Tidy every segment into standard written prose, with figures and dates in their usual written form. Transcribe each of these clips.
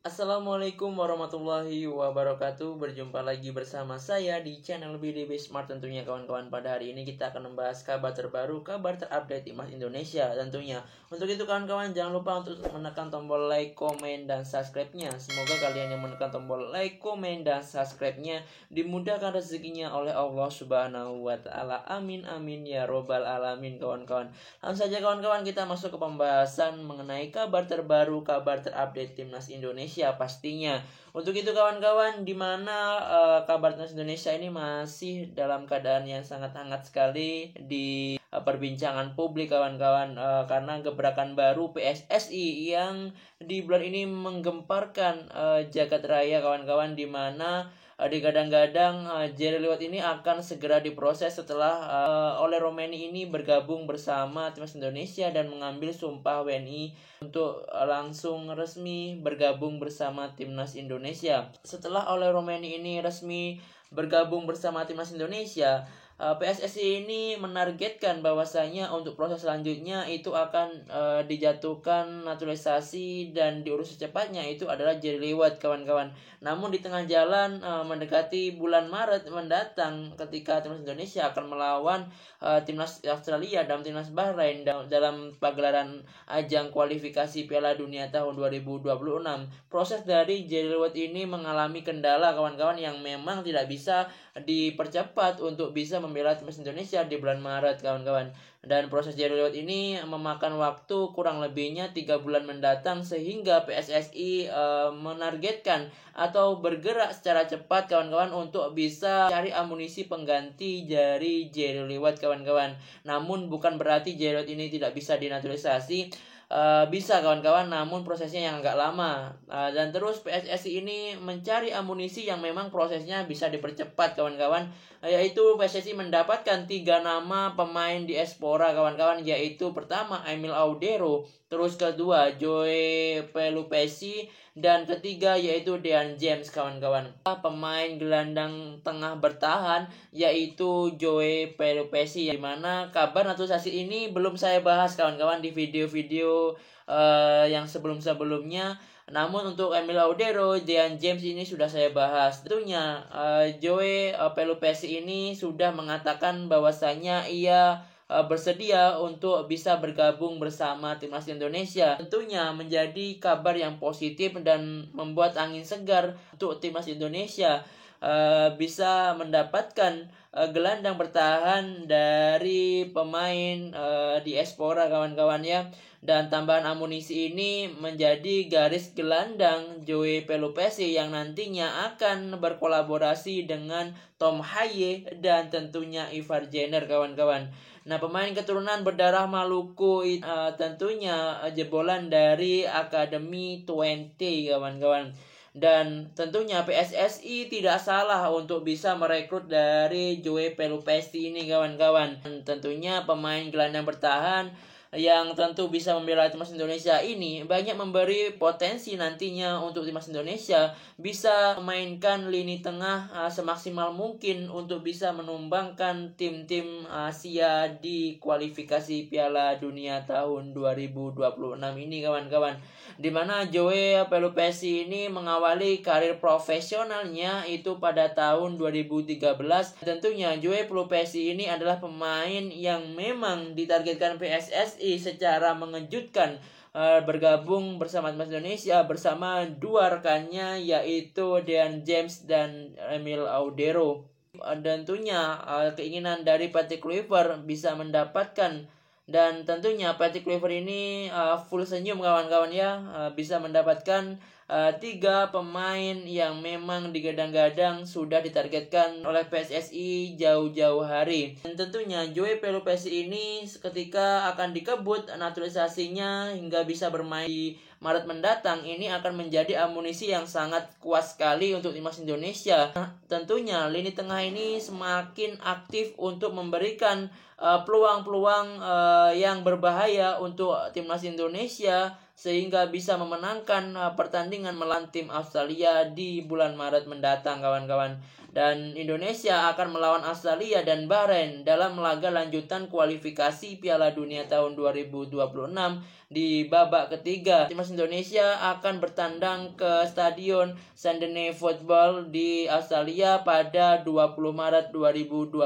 Assalamualaikum warahmatullahi wabarakatuh. Berjumpa lagi bersama saya di channel BDB Smart tentunya kawan-kawan. Pada hari ini kita akan membahas kabar terbaru, kabar terupdate Timnas Indonesia tentunya. Untuk itu kawan-kawan jangan lupa untuk menekan tombol like, komen, dan subscribe-nya. Semoga kalian yang menekan tombol like, komen, dan subscribe-nya dimudahkan rezekinya oleh Allah Subhanahu wa taala. Amin amin ya robbal alamin kawan-kawan. Langsung saja kawan-kawan kita masuk ke pembahasan mengenai kabar terbaru, kabar terupdate Timnas Indonesia pastinya. Untuk itu kawan-kawan, di mana kabar Timnas Indonesia ini masih dalam keadaan yang sangat hangat sekali di perbincangan publik kawan-kawan, karena gebrakan baru PSSI yang di bulan ini menggemparkan jagat raya kawan-kawan, di mana digadang-gadang Jerry Liwet ini akan segera diproses setelah oleh Romeni ini bergabung bersama Timnas Indonesia dan mengambil sumpah WNI untuk langsung resmi bergabung bersama Timnas Indonesia. Setelah oleh Romeni ini resmi bergabung bersama Timnas Indonesia, PSSI ini menargetkan bahwasanya untuk proses selanjutnya itu akan dijatuhkan naturalisasi dan diurus secepatnya itu adalah Jerry Liwet kawan-kawan. Namun di tengah jalan mendekati bulan Maret mendatang ketika Timnas Indonesia akan melawan Timnas Australia dan Timnas Bahrain dalam pagelaran ajang kualifikasi Piala Dunia tahun 2026, proses dari Jerry Liwet ini mengalami kendala kawan-kawan yang memang tidak bisa dipercepat untuk bisa membela Timnas Indonesia di bulan Maret kawan-kawan. Dan proses Jerry Liwet ini memakan waktu kurang lebihnya 3 bulan mendatang, sehingga PSSI menargetkan atau bergerak secara cepat kawan-kawan untuk bisa cari amunisi pengganti dari Jerry Liwet kawan-kawan. Namun bukan berarti Jerry Liwet ini tidak bisa dinaturalisasi. Bisa kawan-kawan, namun prosesnya yang agak lama, dan terus PSSI ini mencari amunisi yang memang prosesnya bisa dipercepat kawan-kawan, yaitu PSSI mendapatkan 3 nama pemain diaspora kawan-kawan, yaitu pertama Emil Audero, terus kedua Joe Pelupesi, dan ketiga yaitu Dean James kawan-kawan. Pemain gelandang tengah bertahan yaitu Joe Pelupesi, di mana kabar naturalisasi ini belum saya bahas kawan-kawan di video-video yang sebelum-sebelumnya. Namun untuk Emil Audero, Dean James ini sudah saya bahas. Tentunya Joe Pelupesi ini sudah mengatakan bahwasanya ia bersedia untuk bisa bergabung bersama Timnas Indonesia. Tentunya menjadi kabar yang positif dan membuat angin segar untuk Timnas Indonesia bisa mendapatkan gelandang bertahan dari pemain diaspora kawan-kawan ya. Dan tambahan amunisi ini menjadi garis gelandang Joe Pelupesi yang nantinya akan berkolaborasi dengan Tom Haye dan tentunya Ivar Jenner kawan-kawan. Nah, pemain keturunan berdarah Maluku tentunya jebolan dari Akademi 20 kawan-kawan. Dan tentunya PSSI tidak salah untuk bisa merekrut dari Joe Pelupesi ini kawan-kawan. Dan tentunya pemain gelandang bertahan yang tentu bisa membela Timnas Indonesia ini banyak memberi potensi nantinya untuk Timnas Indonesia bisa memainkan lini tengah semaksimal mungkin untuk bisa menumbangkan tim-tim Asia di kualifikasi Piala Dunia tahun 2026 ini kawan-kawan. Di mana Joe Pelupesi ini mengawali karir profesionalnya itu pada tahun 2013. Tentunya Joe Pelupesi ini adalah pemain yang memang ditargetkan PSSI secara mengejutkan bergabung bersama Timnas Indonesia bersama dua rekannya yaitu Dean James dan Emil Audero. Dan tentunya keinginan dari Patrick Kluivert bisa mendapatkan, dan tentunya Patrick Kluivert ini full senyum kawan-kawan ya, bisa mendapatkan 3 pemain yang memang digadang-gadang sudah ditargetkan oleh PSSI jauh-jauh hari. Dan tentunya Joe Pelupesi ini ketika akan dikebut naturalisasinya hingga bisa bermain di Maret mendatang, ini akan menjadi amunisi yang sangat kuat sekali untuk Timnas Indonesia. Tentunya lini tengah ini semakin aktif untuk memberikan peluang-peluang yang berbahaya untuk Timnas Indonesia sehingga bisa memenangkan pertandingan melawan tim Australia di bulan Maret mendatang kawan-kawan. Dan Indonesia akan melawan Australia dan Bahrain dalam laga lanjutan kualifikasi Piala Dunia tahun 2026 di babak ketiga. Timnas Indonesia akan bertandang ke Stadion Sydney Football di Australia pada 20 Maret 2025.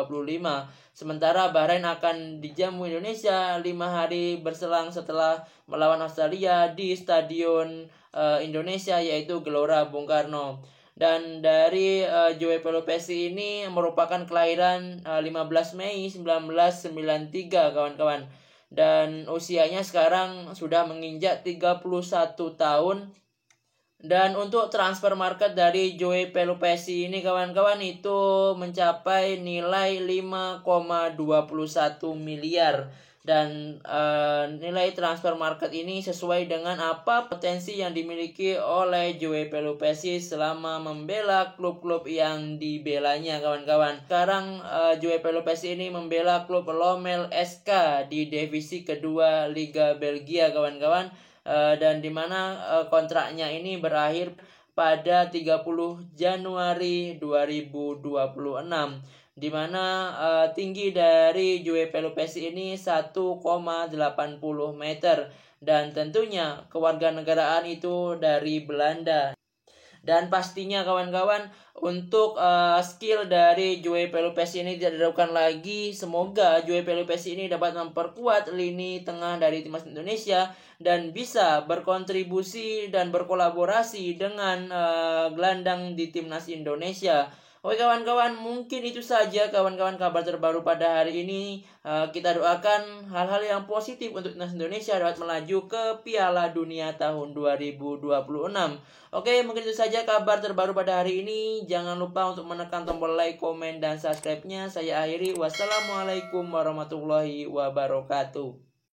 Sementara Bahrain akan dijamu Indonesia 5 hari berselang setelah melawan Australia di Stadion Indonesia yaitu Gelora Bung Karno. Dan dari Joey Pelupesi ini merupakan kelahiran 15 Mei 1993 kawan-kawan. Dan usianya sekarang sudah menginjak 31 tahun. Dan untuk transfer market dari Joey Pelupesi ini kawan-kawan itu mencapai nilai 5,21 miliar. Dan nilai transfer market ini sesuai dengan apa potensi yang dimiliki oleh Joey Pelupesi selama membela klub-klub yang dibelanya kawan-kawan. Sekarang Joey Pelupesi ini membela klub Lommel SK di divisi kedua Liga Belgia kawan-kawan, dan dimana kontraknya ini berakhir pada 30 Januari 2026. Di mana tinggi dari Joey Pelupesi ini 1,80 meter dan tentunya kewarganegaraan itu dari Belanda. Dan pastinya kawan-kawan untuk skill dari Joey Pelupesi ini tidak diragukan lagi. Semoga Joey Pelupesi ini dapat memperkuat lini tengah dari timnas Indonesia dan bisa berkontribusi dan berkolaborasi dengan gelandang di timnas Indonesia. Oke kawan-kawan, mungkin itu saja kawan-kawan kabar terbaru pada hari ini. Kita doakan hal-hal yang positif untuk timnas Indonesia dapat melaju ke Piala Dunia tahun 2026. Oke, mungkin itu saja kabar terbaru pada hari ini. Jangan lupa untuk menekan tombol like, komen, dan subscribe-nya. Saya akhiri. Wassalamualaikum warahmatullahi wabarakatuh.